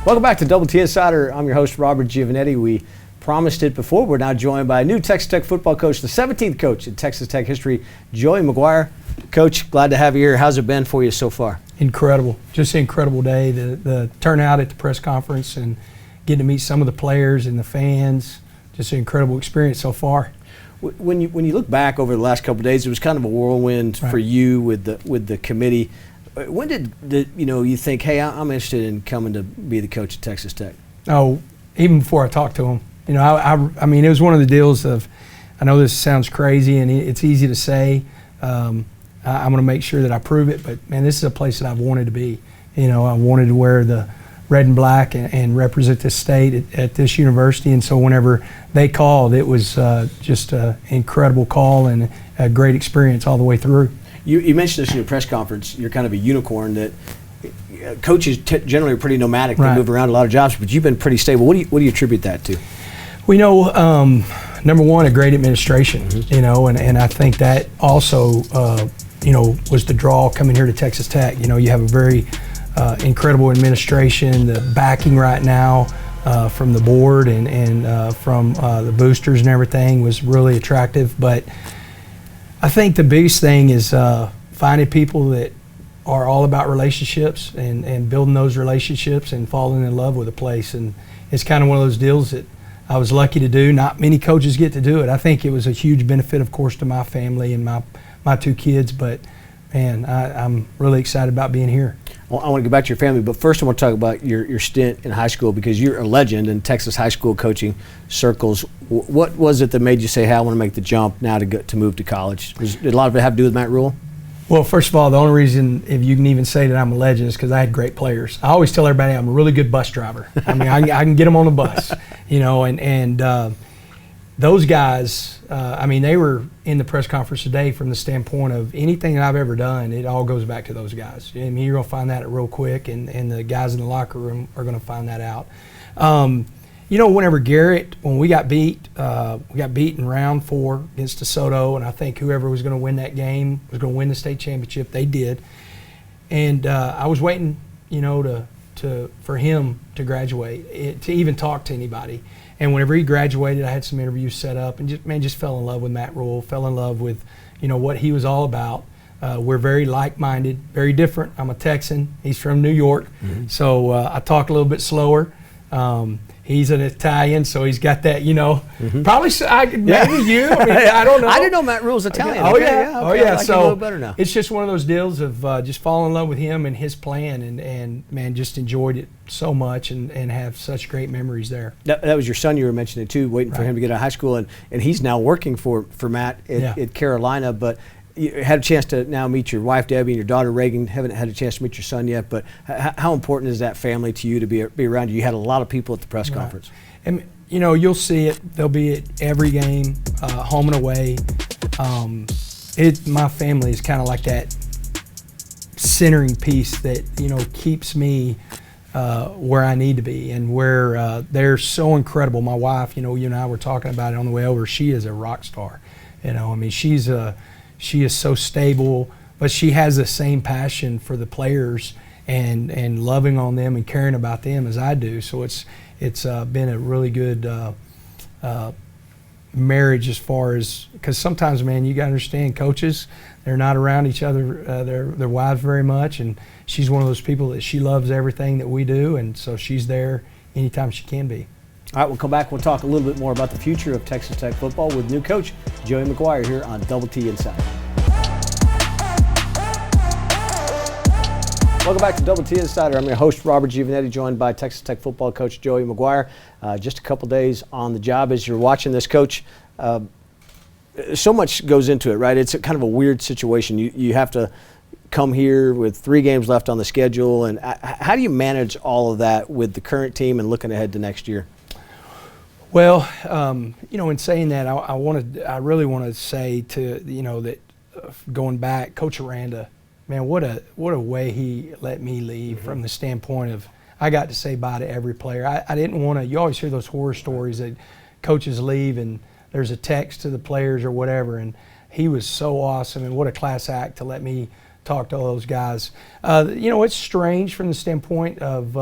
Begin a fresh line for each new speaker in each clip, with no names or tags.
Welcome back to Double T Insider. I'm your host, Robert Giovanetti. We promised it before. We're now joined by a new Texas Tech football coach, the 17th coach in Texas Tech history, Joey McGuire. Coach, glad to have you here. How's it been for you so far?
Incredible. Just an incredible day. The turnout at the press conference and getting to meet some of the players and the fans. Just an incredible experience so far.
When you look back over the last couple of days, it was kind of a whirlwind for you with the committee. When did you think, hey, I'm interested in coming to be the coach at Texas Tech?
Oh, even before I talked to him. I mean, it was one of the deals of, I know this sounds crazy and it's easy to say. I'm going to make sure that I prove it, but man, this is a place that I've wanted to be. I wanted to wear the red and black and represent this state at this university, and so whenever they called, it was just an incredible call and a great experience all the way through.
You mentioned this in your press conference. You're kind of a unicorn that coaches generally are pretty nomadic. They move around a lot of jobs, but you've been pretty stable. What do you attribute that to?
We number one, a great administration, and I think that also, was the draw coming here to Texas Tech. You have a very incredible administration, the backing right now from the board and from the boosters and everything was really attractive. But I think the biggest thing is finding people that are all about relationships and building those relationships and falling in love with a place. And it's kind of one of those deals that I was lucky to do. Not many coaches get to do it. I think it was a huge benefit, of course, to my family and my two kids. But, man, I'm really excited about being here.
Well, I want to get back to your family, but first I want to talk about your stint in high school, because you're a legend in Texas high school coaching circles. What was it that made you say, hey, I want to make the jump now to move to college? Did a lot of it have to do with Matt Rule?
Well, first of all, the only reain, if you can even say that I'm a legend, is because I had great players. I always tell everybody I'm a really good bus driver. I mean, I can get them on the bus, and those guys, they were in the press conference today from the standpoint of anything that I've ever done, it all goes back to those guys. I mean, you're going to find that real quick, and the guys in the locker room are going to find that out. When we got beat in round 4 against DeSoto, and I think whoever was going to win that game was going to win the state championship. They did. And I was waiting, for him to graduate, to even talk to anybody. And whenever he graduated, I had some interviews set up and just fell in love with Matt Rule, fell in love with, what he was all about. We're very like-minded, very different. I'm a Texan. He's from New York. Mm-hmm. So I talk a little bit slower. He's an Italian, so he's got that,
Mm-hmm.
Probably maybe you. I don't know.
I didn't know Matt Rule's Italian.
Oh, yeah. I like
so a little better now.
It's just one of those deals of just falling in love with him and his plan, and man, just enjoyed it so much and have such great memories there.
That was your son you were mentioning too, waiting for him to get out of high school, and he's now working for Matt at Carolina, but you had a chance to now meet your wife, Debbie, and your daughter, Reagan. Haven't had a chance to meet your son yet, but how important is that family to you to be around you? You had a lot of people at the press conference.
And, you'll see it. They'll be at every game, home and away. My family is kind of like that centering piece that, keeps me where I need to be and where they're so incredible. My wife, you and I were talking about it on the way over. She is a rock star. She is so stable, but she has the same passion for the players and loving on them and caring about them as I do. So it's been a really good marriage as far as, because sometimes, man, you got to understand, coaches, they're not around each other, their wives very much, and she's one of those people that she loves everything that we do, and so she's there anytime she can be.
All right, we'll come back. We'll talk a little bit more about the future of Texas Tech football with new coach Joey McGuire here on Double T Insider. Welcome back to Double T Insider. I'm your host, Robert Giovanetti, joined by Texas Tech football coach Joey McGuire. Just a couple days on the job. As you're watching this, Coach, so much goes into it, right? It's kind of a weird situation. You have to come here with 3 games left on the schedule, and how do you manage all of that with the current team and looking ahead to next year?
Well, in saying that, I really want to say to that going back, Coach Aranda, man, what a way he let me leave from the standpoint of I got to say bye to every player. I didn't want to. You always hear those horror stories that coaches leave and there's a text to the players or whatever, and he was so awesome, and what a class act to let me talk to all those guys. It's strange from the standpoint of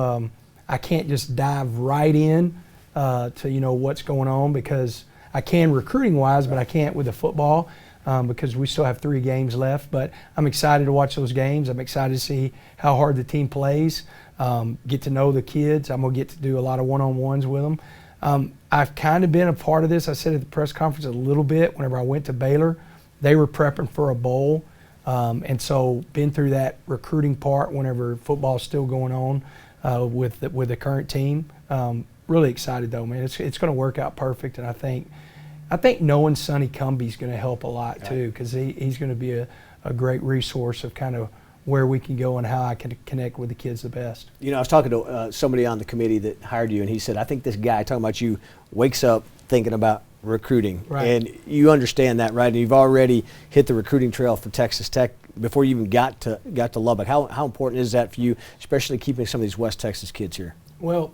I can't just dive right in to what's going on, because I can recruiting wise, but I can't with the football. Because we still have 3 games left. But I'm excited to watch those games. I'm excited to see how hard the team plays, get to know the kids. I'm going to get to do a lot of one-on-ones with them. I've kind of been a part of this. I said at the press conference a little bit whenever I went to Baylor. They were prepping for a bowl. And so been through that recruiting part whenever football's still going on with the current team. Really excited, though, man. It's going to work out perfect, and I think knowing Sonny Cumbie is going to help a lot too, because he's going to be a great resource of kind of where we can go and how I can connect with the kids the best.
I was talking to somebody on the committee that hired you, and he said, I think this guy talking about you wakes up thinking about recruiting.
Right.
And you understand that, right? And you've already hit the recruiting trail for Texas Tech before you even got to Lubbock. How important is that for you, especially keeping some of these West Texas kids here?
Well,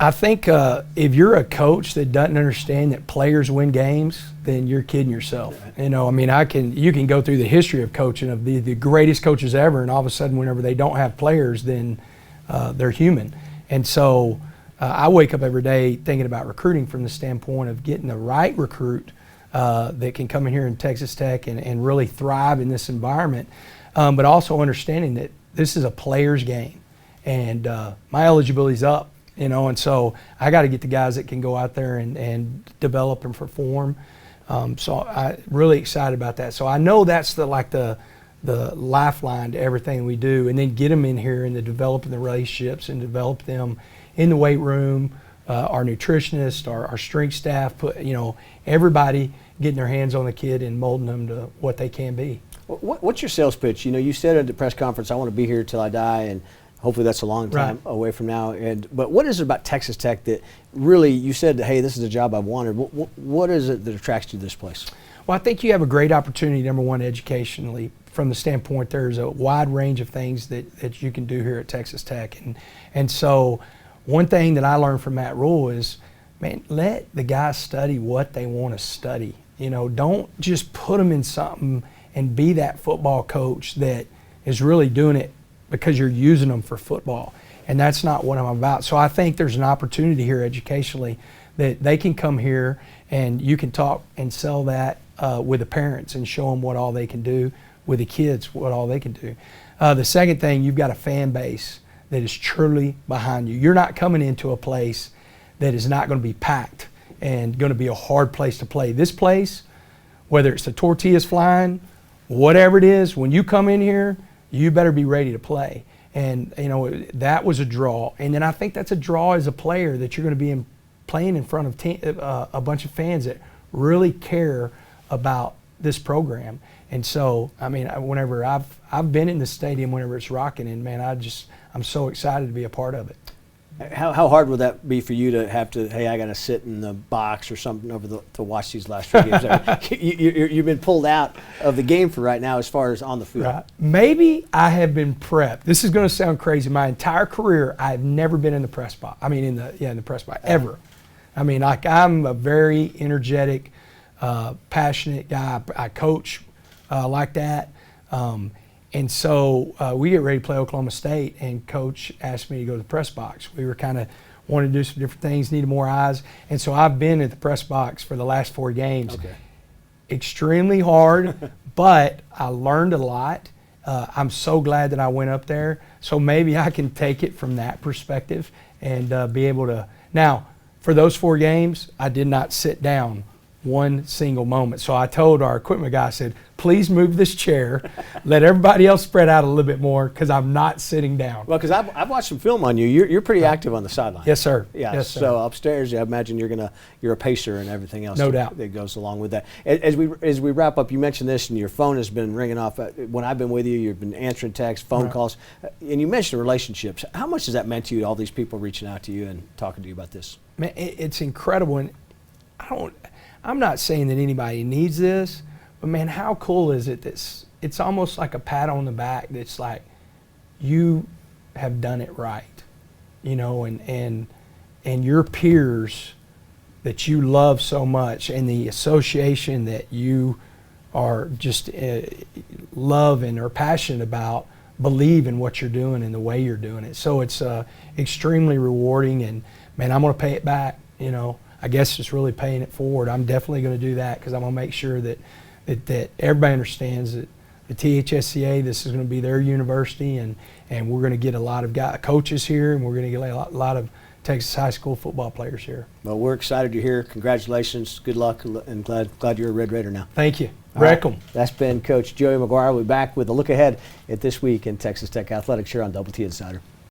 I think if you're a coach that doesn't understand that players win games, then you're kidding yourself. You can go through the history of coaching of the greatest coaches ever, and all of a sudden whenever they don't have players, then they're human. And so I wake up every day thinking about recruiting from the standpoint of getting the right recruit that can come in here in Texas Tech and really thrive in this environment, but also understanding that this is a player's game, and my eligibility's up. And so I got to get the guys that can go out there and develop and perform. So I'm really excited about that. So I know that's the lifeline to everything we do, and then get them in here and developing the relationships and develop them in the weight room, our nutritionist, our strength staff, everybody getting their hands on the kid and molding them to what they can be.
What's your sales pitch? You said at the press conference, I want to be here till I die, and hopefully that's a long time away from now. But what is it about Texas Tech that really, you said, hey, this is a job I wanted. What is it that attracts you to this place?
Well, I think you have a great opportunity, number one, educationally. From the standpoint, there's a wide range of things that you can do here at Texas Tech. And so one thing that I learned from Matt Rule is, man, let the guys study what they want to study. Don't just put them in something and be that football coach that is really doing it because you're using them for football. And that's not what I'm about. So I think there's an opportunity here educationally that they can come here and you can talk and sell that with the parents and show them what all they can do, with the kids what all they can do. The second thing, you've got a fan base that is truly behind you. You're not coming into a place that is not going to be packed and going to be a hard place to play. This place, whether it's the tortillas flying, whatever it is, when you come in here, you better be ready to play. And, that was a draw. And then I think that's a draw as a player, that you're going to be playing in front of a bunch of fans that really care about this program. And so, whenever I've been in the stadium, whenever it's rocking, and man, I'm so excited to be a part of it.
How hard would that be for you to have to, hey, I got to sit in the box or something to watch these last few games? You've been pulled out of the game for right now as far as on the field.
Right. Maybe I have been prepped. This is going to sound crazy. My entire career, I've never been in the press box. In the press box, ever. I'm a very energetic, passionate guy. I coach like that. And so we get ready to play Oklahoma State, and Coach asked me to go to the press box. We were kind of wanting to do some different things, needed more eyes. And so I've been at the press box for the last 4 games. Okay. Extremely hard, but I learned a lot. I'm so glad that I went up there. So maybe I can take it from that perspective and be able to. Now, for those 4 games, I did not sit down one single moment. So I told our equipment guy, I said, please move this chair, let everybody else spread out a little bit more, because I'm not sitting down.
Well, because I've watched some film on you. You're pretty active on the sideline.
Yes, sir.
Yeah.
Yes, sir.
So upstairs, I imagine you're a pacer and everything else.
No doubt.
That goes along with that. As we wrap up, you mentioned this, and your phone has been ringing off. When I've been with you, you've been answering texts, phone calls, and you mentioned relationships. How much has that meant to you? All these people reaching out to you and talking to you about this.
Man, it's incredible, and I'm not saying that anybody needs this, but man, how cool is it that it's almost like a pat on the back that's like, you have done it right, and your peers that you love so much, and the association that you are just love and are passionate about, believe in what you're doing and the way you're doing it. So it's extremely rewarding, and man, I'm going to pay it back. You know, I guess it's really paying it forward. I'm definitely going to do that because I'm going to make sure that everybody understands that the THSCA, this is going to be their university, and we're going to get a lot of coaches here, and we're going to get a lot of Texas high school football players here.
Well, we're excited you're here. Congratulations. Good luck, and glad you're a Red Raider now.
Thank you.
All
Wreck
right.
'em.
That's been Coach Joey McGuire. We'll be back with a look ahead at this week in Texas Tech Athletics here on Double T Insider.